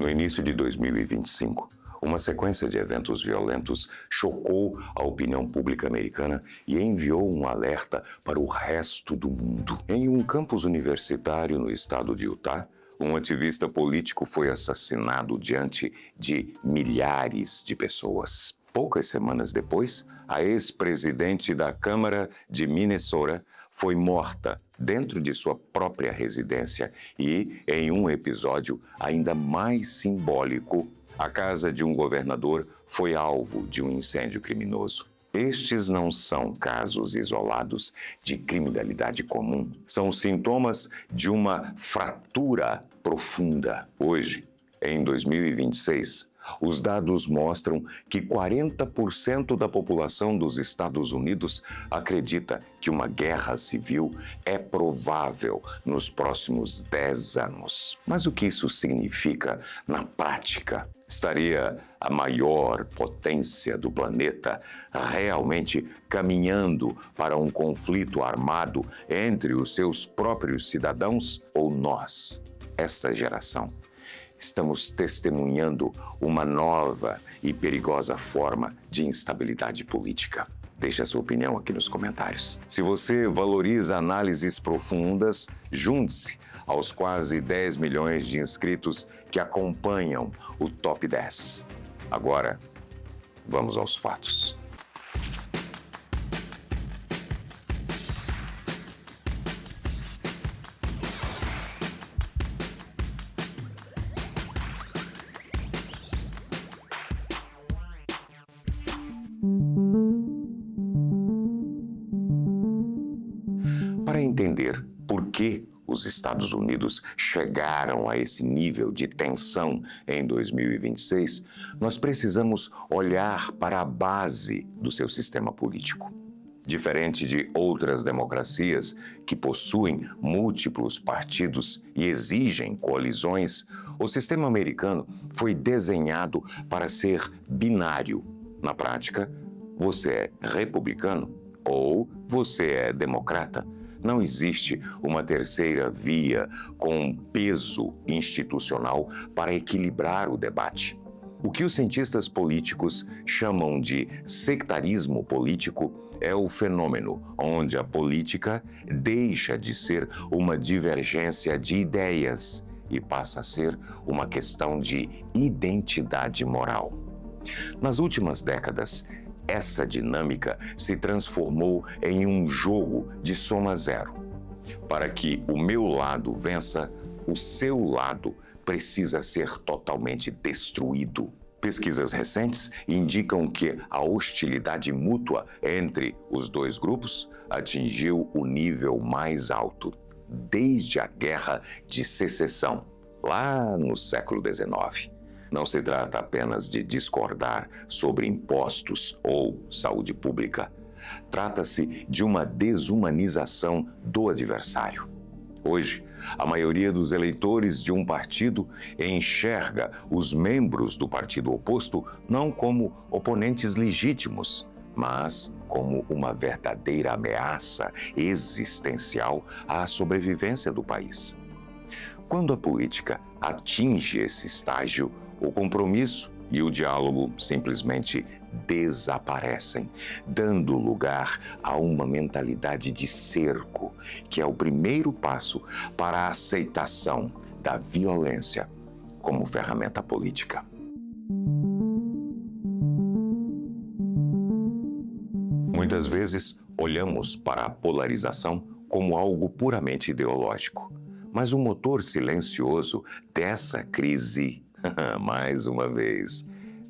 No início de 2025, uma sequência de eventos violentos chocou a opinião pública americana e enviou um alerta para o resto do mundo. Em um campus universitário no estado de Utah, um ativista político foi assassinado diante de milhares de pessoas. Poucas semanas depois, a ex-presidente da Câmara de Minnesota foi morta dentro de sua própria residência e, em um episódio ainda mais simbólico, a casa de um governador foi alvo de um incêndio criminoso. Estes não são casos isolados de criminalidade comum, são sintomas de uma fratura profunda. Hoje, em 2026, os dados mostram que 40% da população dos Estados Unidos acredita que uma guerra civil é provável nos próximos 10 anos. Mas o que isso significa na prática? Estaria a maior potência do planeta realmente caminhando para um conflito armado entre os seus próprios cidadãos ou nós, esta geração? Estamos testemunhando uma nova e perigosa forma de instabilidade política. Deixe a sua opinião aqui nos comentários. Se você valoriza análises profundas, junte-se aos quase 10 milhões de inscritos que acompanham o Top 10. Agora, vamos aos fatos. Para entender por que os Estados Unidos chegaram a esse nível de tensão em 2026, nós precisamos olhar para a base do seu sistema político. Diferente de outras democracias que possuem múltiplos partidos e exigem coalizões, o sistema americano foi desenhado para ser binário. Na prática, você é republicano ou você é democrata. Não existe uma terceira via com peso institucional para equilibrar o debate. O que os cientistas políticos chamam de sectarismo político é o fenômeno onde a política deixa de ser uma divergência de ideias e passa a ser uma questão de identidade moral. Nas últimas décadas, essa dinâmica se transformou em um jogo de soma zero. Para que o meu lado vença, o seu lado precisa ser totalmente destruído. Pesquisas recentes indicam que a hostilidade mútua entre os dois grupos atingiu o nível mais alto desde a Guerra de Secessão, lá no século XIX. Não se trata apenas de discordar sobre impostos ou saúde pública. Trata-se de uma desumanização do adversário. Hoje, a maioria dos eleitores de um partido enxerga os membros do partido oposto não como oponentes legítimos, mas como uma verdadeira ameaça existencial à sobrevivência do país. Quando a política atinge esse estágio, o compromisso e o diálogo simplesmente desaparecem, dando lugar a uma mentalidade de cerco, que é o primeiro passo para a aceitação da violência como ferramenta política. Muitas vezes olhamos para a polarização como algo puramente ideológico, mas o motor silencioso dessa crise, mais uma vez,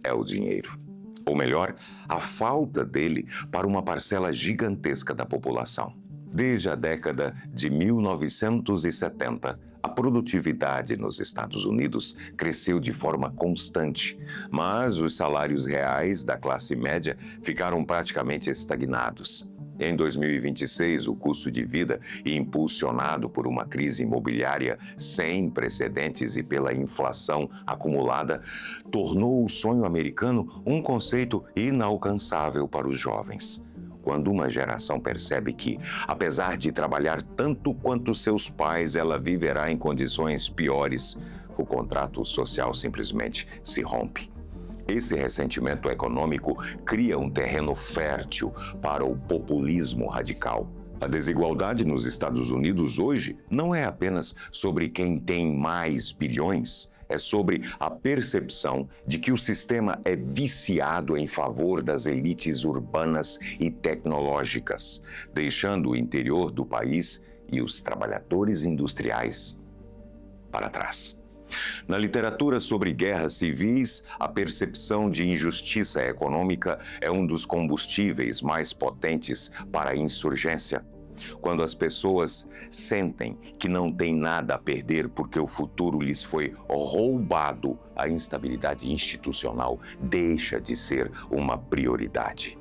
é o dinheiro. Ou melhor, a falta dele para uma parcela gigantesca da população. Desde a década de 1970, a produtividade nos Estados Unidos cresceu de forma constante, mas os salários reais da classe média ficaram praticamente estagnados. Em 2026, o custo de vida, impulsionado por uma crise imobiliária sem precedentes e pela inflação acumulada, tornou o sonho americano um conceito inalcançável para os jovens. Quando uma geração percebe que, apesar de trabalhar tanto quanto seus pais, ela viverá em condições piores, o contrato social simplesmente se rompe. Esse ressentimento econômico cria um terreno fértil para o populismo radical. A desigualdade nos Estados Unidos hoje não é apenas sobre quem tem mais bilhões, é sobre a percepção de que o sistema é viciado em favor das elites urbanas e tecnológicas, deixando o interior do país e os trabalhadores industriais para trás. Na literatura sobre guerras civis, a percepção de injustiça econômica é um dos combustíveis mais potentes para a insurgência. Quando as pessoas sentem que não têm nada a perder porque o futuro lhes foi roubado, a instabilidade institucional deixa de ser uma prioridade.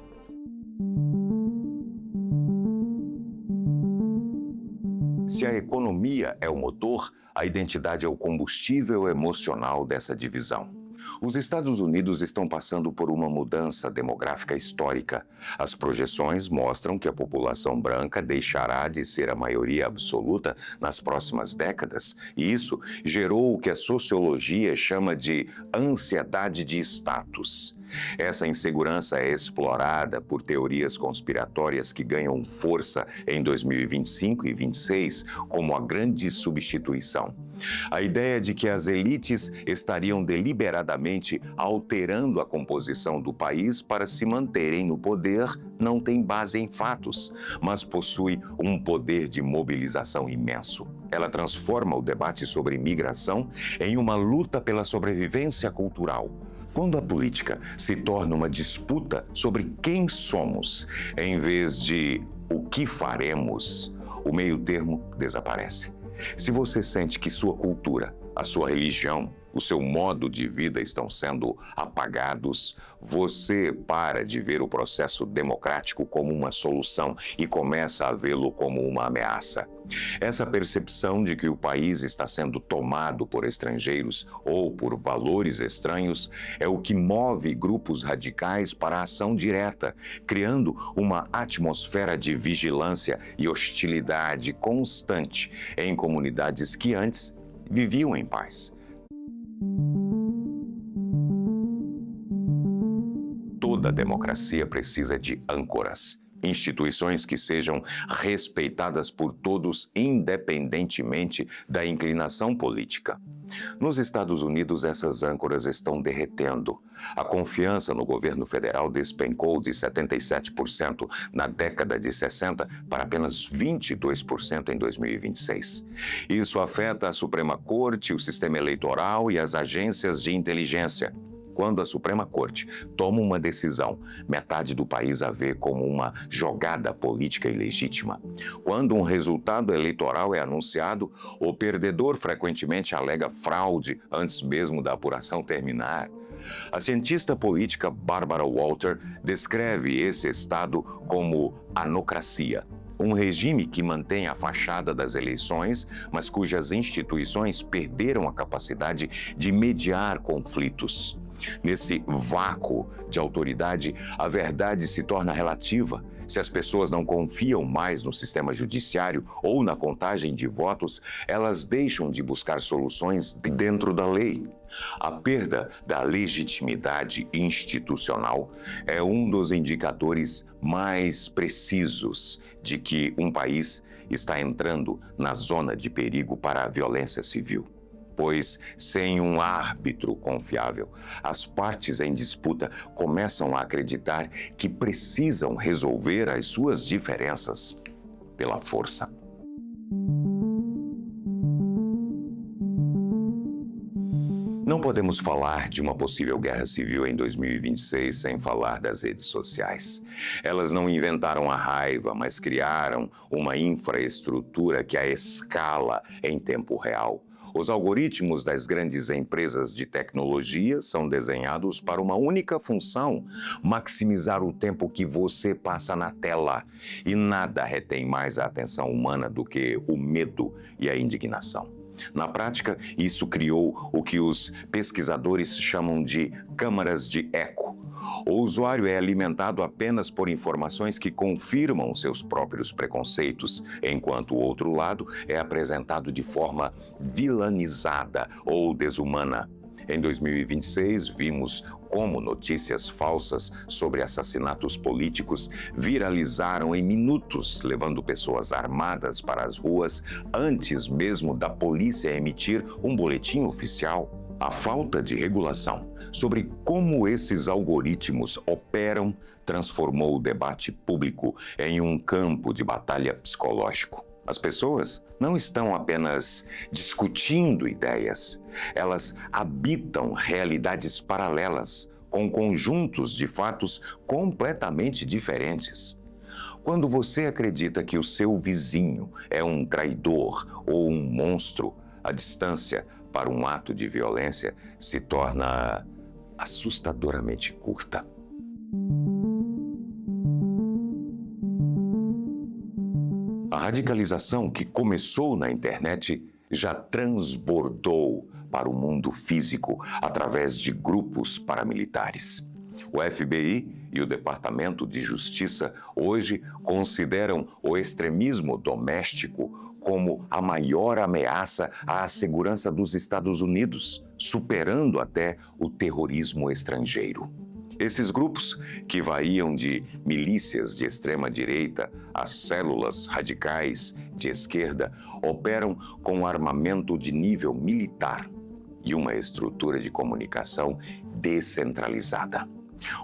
Se a economia é o motor, a identidade é o combustível emocional dessa divisão. Os Estados Unidos estão passando por uma mudança demográfica histórica. As projeções mostram que a população branca deixará de ser a maioria absoluta nas próximas décadas, e isso gerou o que a sociologia chama de ansiedade de status. Essa insegurança é explorada por teorias conspiratórias que ganham força em 2025 e 2026 como a grande substituição. A ideia de que as elites estariam deliberadamente alterando a composição do país para se manterem no poder não tem base em fatos, mas possui um poder de mobilização imenso. Ela transforma o debate sobre imigração em uma luta pela sobrevivência cultural. Quando a política se torna uma disputa sobre quem somos, em vez de o que faremos, o meio-termo desaparece. Se você sente que sua cultura, a sua religião, o seu modo de vida estão sendo apagados, você para de ver o processo democrático como uma solução e começa a vê-lo como uma ameaça. Essa percepção de que o país está sendo tomado por estrangeiros ou por valores estranhos é o que move grupos radicais para a ação direta, criando uma atmosfera de vigilância e hostilidade constante em comunidades que antes viviam em paz. Toda democracia precisa de âncoras, instituições que sejam respeitadas por todos independentemente da inclinação política. Nos Estados Unidos, essas âncoras estão derretendo. A confiança no governo federal despencou de 77% na década de 60 para apenas 22% em 2026. Isso afeta a Suprema Corte, o sistema eleitoral e as agências de inteligência. Quando a Suprema Corte toma uma decisão, metade do país a vê como uma jogada política ilegítima. Quando um resultado eleitoral é anunciado, o perdedor frequentemente alega fraude antes mesmo da apuração terminar. A cientista política Barbara Walter descreve esse estado como anocracia. Um regime que mantém a fachada das eleições, mas cujas instituições perderam a capacidade de mediar conflitos. Nesse vácuo de autoridade, a verdade se torna relativa. Se as pessoas não confiam mais no sistema judiciário ou na contagem de votos, elas deixam de buscar soluções dentro da lei. A perda da legitimidade institucional é um dos indicadores mais precisos de que um país está entrando na zona de perigo para a violência civil. Pois, sem um árbitro confiável, as partes em disputa começam a acreditar que precisam resolver as suas diferenças pela força. Não podemos falar de uma possível guerra civil em 2026 sem falar das redes sociais. Elas não inventaram a raiva, mas criaram uma infraestrutura que a escala em tempo real. Os algoritmos das grandes empresas de tecnologia são desenhados para uma única função: maximizar o tempo que você passa na tela. E nada retém mais a atenção humana do que o medo e a indignação. Na prática, isso criou o que os pesquisadores chamam de câmaras de eco. O usuário é alimentado apenas por informações que confirmam seus próprios preconceitos, enquanto o outro lado é apresentado de forma vilanizada ou desumana. Em 2026, vimos como notícias falsas sobre assassinatos políticos viralizaram em minutos, levando pessoas armadas para as ruas antes mesmo da polícia emitir um boletim oficial. A falta de regulação sobre como esses algoritmos operam transformou o debate público em um campo de batalha psicológico. As pessoas não estão apenas discutindo ideias, elas habitam realidades paralelas, com conjuntos de fatos completamente diferentes. Quando você acredita que o seu vizinho é um traidor ou um monstro, a distância para um ato de violência se torna assustadoramente curta. A radicalização que começou na internet já transbordou para o mundo físico através de grupos paramilitares. O FBI e o Departamento de Justiça hoje consideram o extremismo doméstico como a maior ameaça à segurança dos Estados Unidos, superando até o terrorismo estrangeiro. Esses grupos, que variam de milícias de extrema-direita a células radicais de esquerda, operam com armamento de nível militar e uma estrutura de comunicação descentralizada.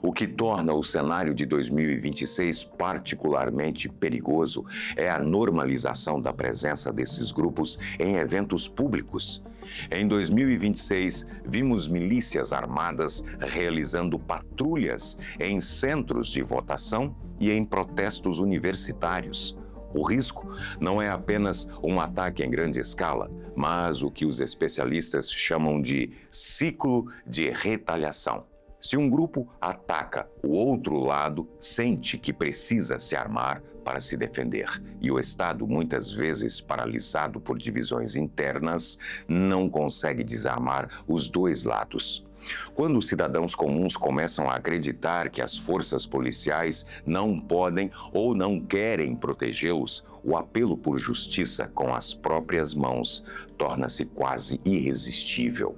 O que torna o cenário de 2026 particularmente perigoso é a normalização da presença desses grupos em eventos públicos. Em 2026, vimos milícias armadas realizando patrulhas em centros de votação e em protestos universitários. O risco não é apenas um ataque em grande escala, mas o que os especialistas chamam de ciclo de retaliação. Se um grupo ataca, o outro lado sente que precisa se armar para se defender. E o Estado, muitas vezes paralisado por divisões internas, não consegue desarmar os dois lados. Quando os cidadãos comuns começam a acreditar que as forças policiais não podem ou não querem protegê-los, o apelo por justiça com as próprias mãos torna-se quase irresistível.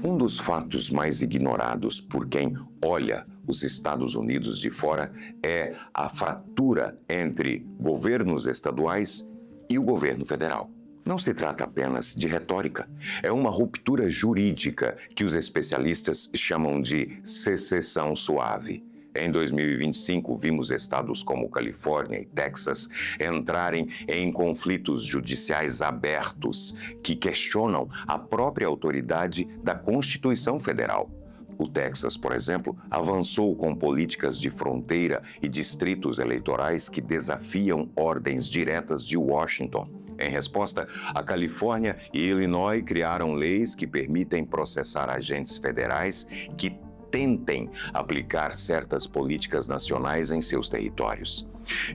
Um dos fatos mais ignorados por quem olha os Estados Unidos de fora é a fratura entre governos estaduais e o governo federal. Não se trata apenas de retórica, é uma ruptura jurídica que os especialistas chamam de secessão suave. Em 2025, vimos estados como Califórnia e Texas entrarem em conflitos judiciais abertos que questionam a própria autoridade da Constituição Federal. O Texas, por exemplo, avançou com políticas de fronteira e distritos eleitorais que desafiam ordens diretas de Washington. Em resposta, a Califórnia e Illinois criaram leis que permitem processar agentes federais que tentem aplicar certas políticas nacionais em seus territórios.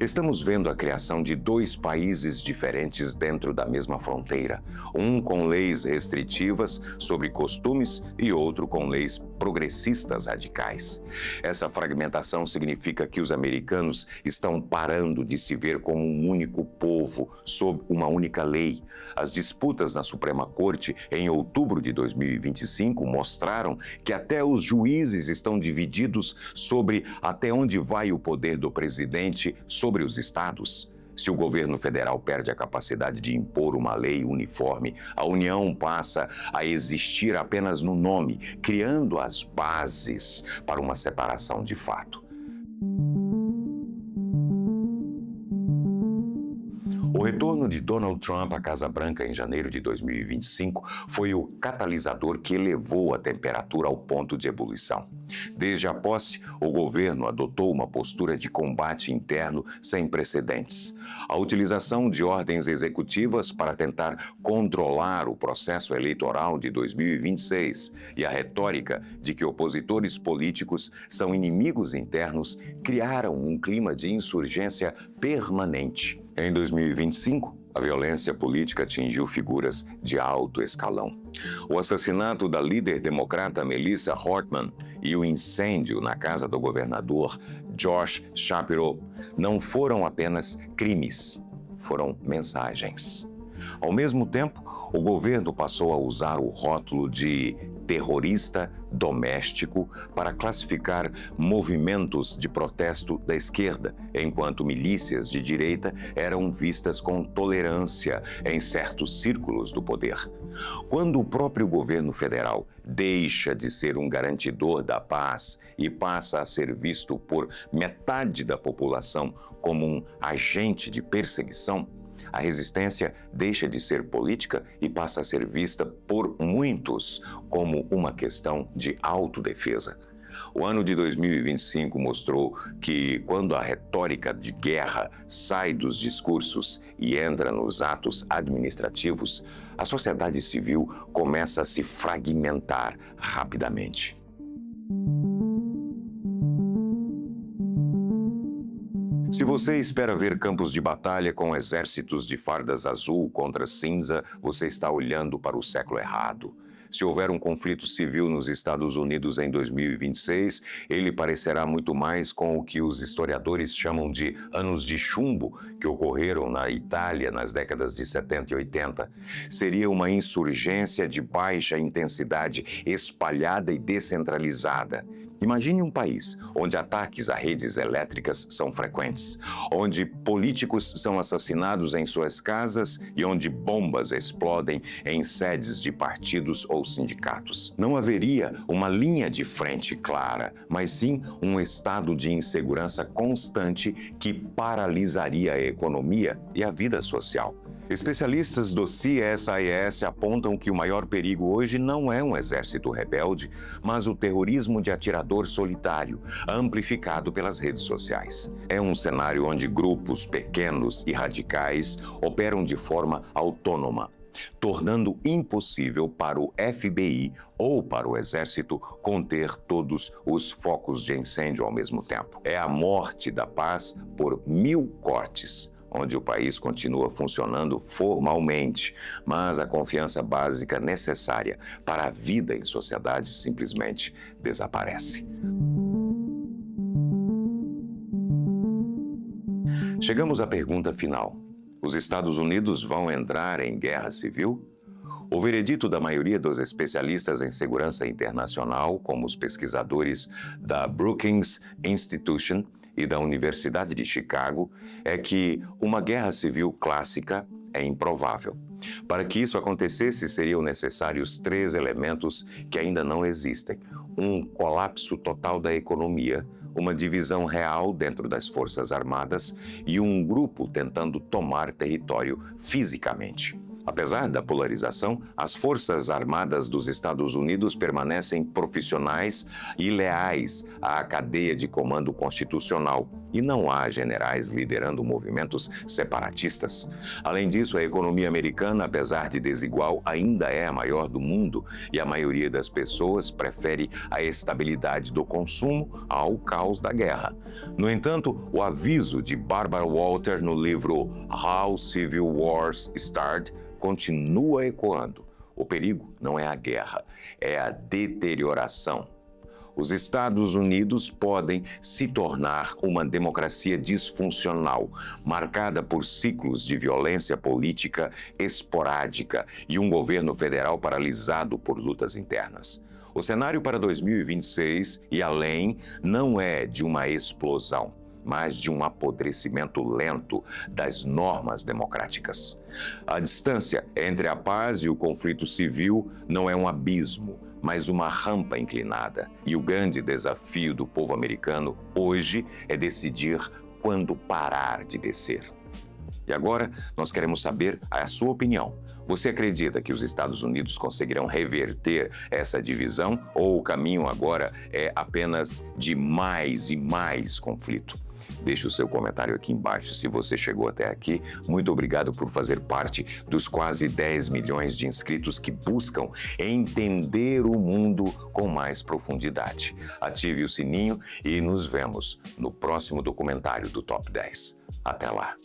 Estamos vendo a criação de dois países diferentes dentro da mesma fronteira, um com leis restritivas sobre costumes e outro com leis progressistas radicais. Essa fragmentação significa que os americanos estão parando de se ver como um único povo sob uma única lei. As disputas na Suprema Corte em outubro de 2025 mostraram que até os juízes estão divididos sobre até onde vai o poder do presidente sobre os estados. Se o governo federal perde a capacidade de impor uma lei uniforme, a União passa a existir apenas no nome, criando as bases para uma separação de fato. O retorno de Donald Trump à Casa Branca em janeiro de 2025 foi o catalisador que elevou a temperatura ao ponto de ebulição. Desde a posse, o governo adotou uma postura de combate interno sem precedentes. A utilização de ordens executivas para tentar controlar o processo eleitoral de 2026 e a retórica de que opositores políticos são inimigos internos criaram um clima de insurgência permanente. Em 2025, a violência política atingiu figuras de alto escalão. O assassinato da líder democrata Melissa Hortman e o incêndio na casa do governador Josh Shapiro não foram apenas crimes, foram mensagens. Ao mesmo tempo, o governo passou a usar o rótulo de terrorista doméstico para classificar movimentos de protesto da esquerda, enquanto milícias de direita eram vistas com tolerância em certos círculos do poder. Quando o próprio governo federal deixa de ser um garantidor da paz e passa a ser visto por metade da população como um agente de perseguição, a resistência deixa de ser política e passa a ser vista por muitos como uma questão de autodefesa. O ano de 2025 mostrou que, quando a retórica de guerra sai dos discursos e entra nos atos administrativos, a sociedade civil começa a se fragmentar rapidamente. Se você espera ver campos de batalha com exércitos de fardas azul contra cinza, você está olhando para o século errado. Se houver um conflito civil nos Estados Unidos em 2026, ele parecerá muito mais com o que os historiadores chamam de anos de chumbo, que ocorreram na Itália nas décadas de 70 e 80. Seria uma insurgência de baixa intensidade, espalhada e descentralizada. Imagine um país onde ataques a redes elétricas são frequentes, onde políticos são assassinados em suas casas e onde bombas explodem em sedes de partidos ou sindicatos. Não haveria uma linha de frente clara, mas sim um estado de insegurança constante que paralisaria a economia e a vida social. Especialistas do CSIS apontam que o maior perigo hoje não é um exército rebelde, mas o terrorismo de atirador solitário, amplificado pelas redes sociais. É um cenário onde grupos pequenos e radicais operam de forma autônoma, tornando impossível para o FBI ou para o Exército conter todos os focos de incêndio ao mesmo tempo. É a morte da paz por 1000 cortes, onde o país continua funcionando formalmente, mas a confiança básica necessária para a vida em sociedade simplesmente desaparece. Chegamos à pergunta final. Os Estados Unidos vão entrar em guerra civil? O veredito da maioria dos especialistas em segurança internacional, como os pesquisadores da Brookings Institution e da Universidade de Chicago, é que uma guerra civil clássica é improvável. Para que isso acontecesse, seriam necessários 3 elementos que ainda não existem: um colapso total da economia, uma divisão real dentro das Forças Armadas e um grupo tentando tomar território fisicamente. Apesar da polarização, as Forças Armadas dos Estados Unidos permanecem profissionais e leais à cadeia de comando constitucional, e não há generais liderando movimentos separatistas. Além disso, a economia americana, apesar de desigual, ainda é a maior do mundo, e a maioria das pessoas prefere a estabilidade do consumo ao caos da guerra. No entanto, o aviso de Barbara Walters no livro How Civil Wars Start continua ecoando. O perigo não é a guerra, é a deterioração. Os Estados Unidos podem se tornar uma democracia disfuncional, marcada por ciclos de violência política esporádica e um governo federal paralisado por lutas internas. O cenário para 2026 e além não é de uma explosão, mas de um apodrecimento lento das normas democráticas. A distância entre a paz e o conflito civil não é um abismo, mas uma rampa inclinada. E o grande desafio do povo americano hoje é decidir quando parar de descer. E agora, nós queremos saber a sua opinião. Você acredita que os Estados Unidos conseguirão reverter essa divisão ou o caminho agora é apenas de mais e mais conflito? Deixe o seu comentário aqui embaixo se você chegou até aqui. Muito obrigado por fazer parte dos quase 10 milhões de inscritos que buscam entender o mundo com mais profundidade. Ative o sininho e nos vemos no próximo documentário do Top 10. Até lá!